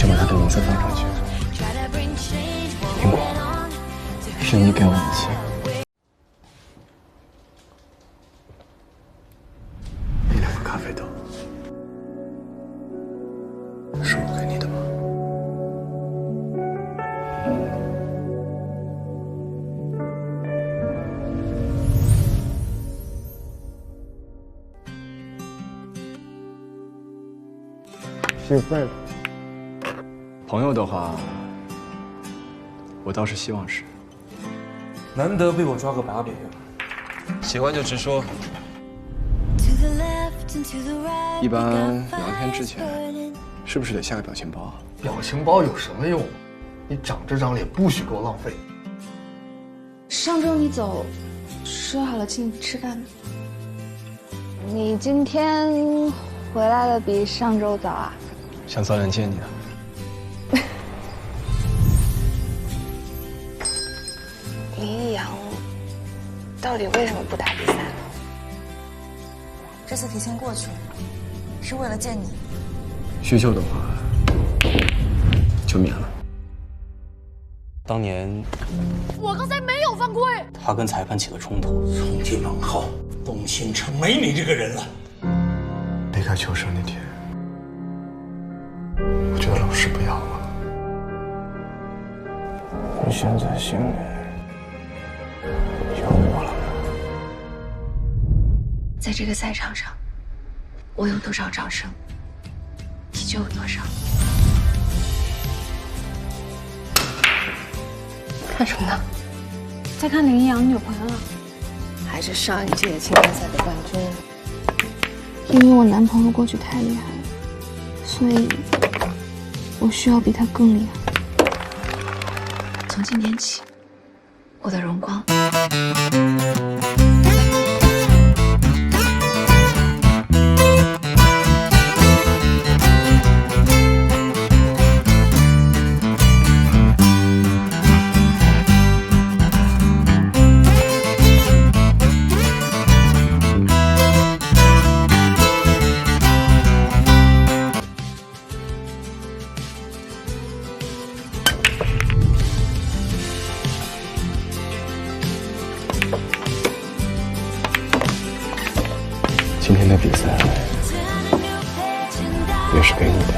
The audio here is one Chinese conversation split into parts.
把他的名字放上去。苹果，是你给我的钱。那2个咖啡豆，是我给你的吗？是 friend。朋友的话，我倒是希望是。难得被我抓个把柄，喜欢就直说。一般聊天之前，是不是得下个表情包啊？表情包有什么用？你长这张脸不许给我浪费。上周你走，说好了请你吃饭吗？你今天回来的比上周早啊？想早点见你啊。林一阳到底为什么不打比赛了？这次提前过去，是为了见你。需求的话，就免了。当年我刚才没有犯规。他跟裁判起了冲突，从今往后，东兴城没你这个人了。离开球社那天，我觉得老师不要我了。你现在心里有我了吗？在这个赛场上，我有多少掌声，你就有多少。看什么呢？在看林一阳女朋友了，还是上一届青年赛的冠军？因为我男朋友过去太厉害了，所以我需要比他更厉害。从今天起，我的荣光。今天的比赛也是给你的。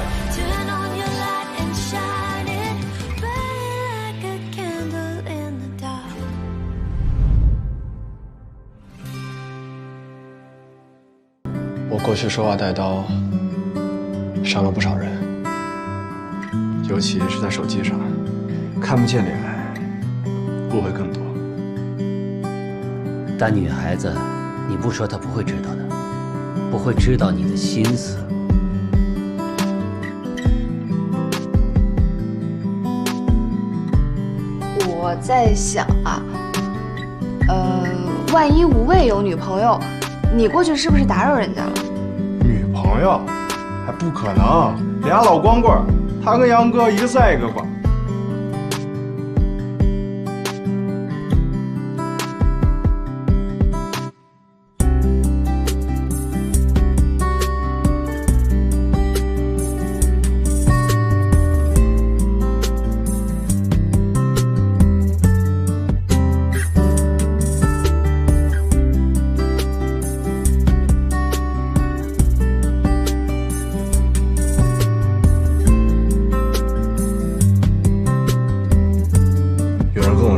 我过去说话带刀，伤了不少人，尤其是在手机上，看不见脸，误会更多。但女孩子，你不说她不会知道的，不会知道你的心思。我在想啊，万一吴畏有女朋友，你过去是不是打扰人家了？女朋友？还不可能，俩老光棍，他跟杨哥一个赛一个挂。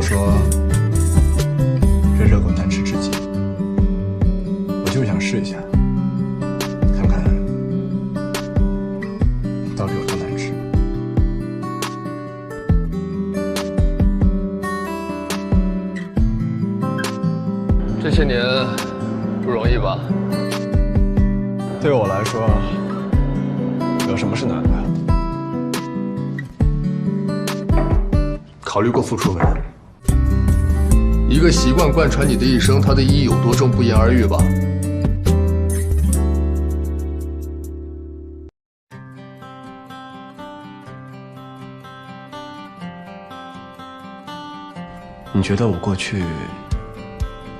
说这热狗难吃至极，我就是想试一下，看看到底有多难吃。这些年不容易吧？对我来说，有什么是难的？考虑过付出没？一个习惯贯穿你的一生，它的意义有多重，不言而喻吧。你觉得我过去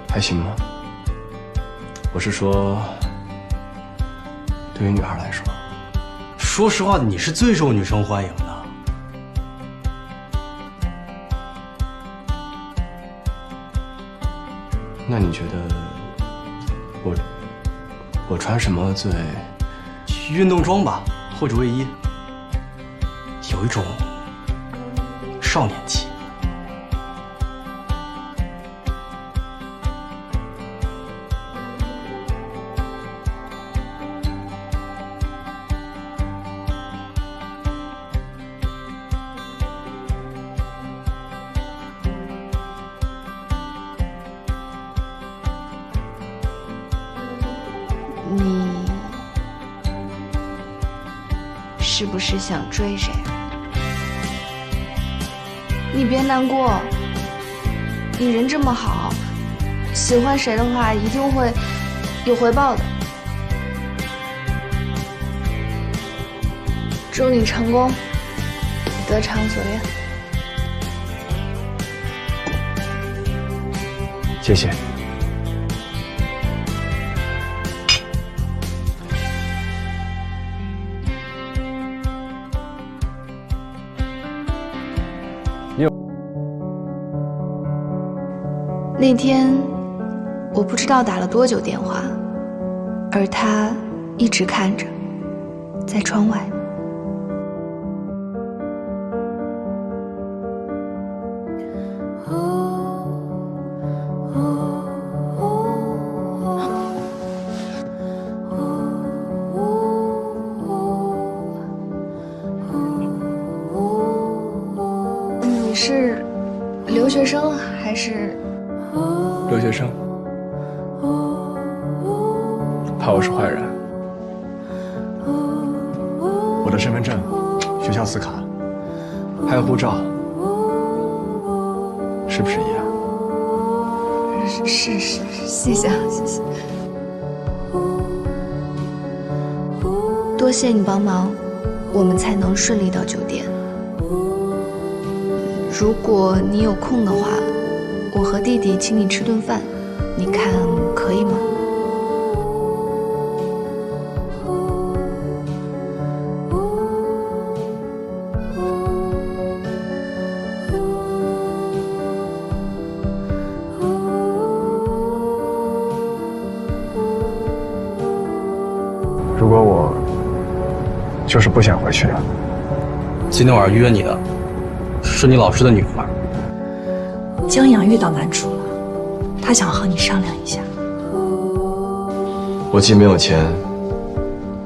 还行吗？我是说，对于女孩来说。说实话，你是最受女生欢迎的。那你觉得我穿什么最？运动装吧，或者卫衣，有一种少年气。你是不是想追谁？你别难过，你人这么好，喜欢谁的话一定会有回报的。祝你成功，得偿所愿。谢谢。那天我不知道打了多久电话，而他一直看着，在窗外。你是留学生还是？留学生，怕我是坏人。我的身份证、学校司卡，还有护照，是不是一样？是，谢谢啊，谢谢。多谢你帮忙，我们才能顺利到酒店。如果你有空的话，我和弟弟请你吃顿饭，你看可以吗？如果我就是不想回去了。今天晚上约你的，是你老师的女儿。江阳遇到难处了，他想和你商量一下。我既没有钱，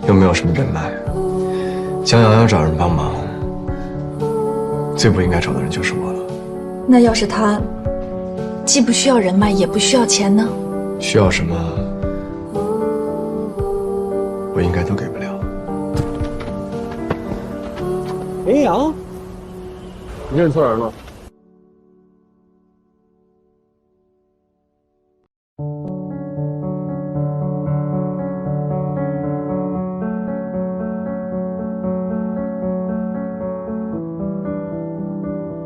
又没有什么人脉，江阳要找人帮忙，最不应该找的人就是我了。那要是他既不需要人脉，也不需要钱呢？需要什么，我应该都给不了。林阳，你认错人了。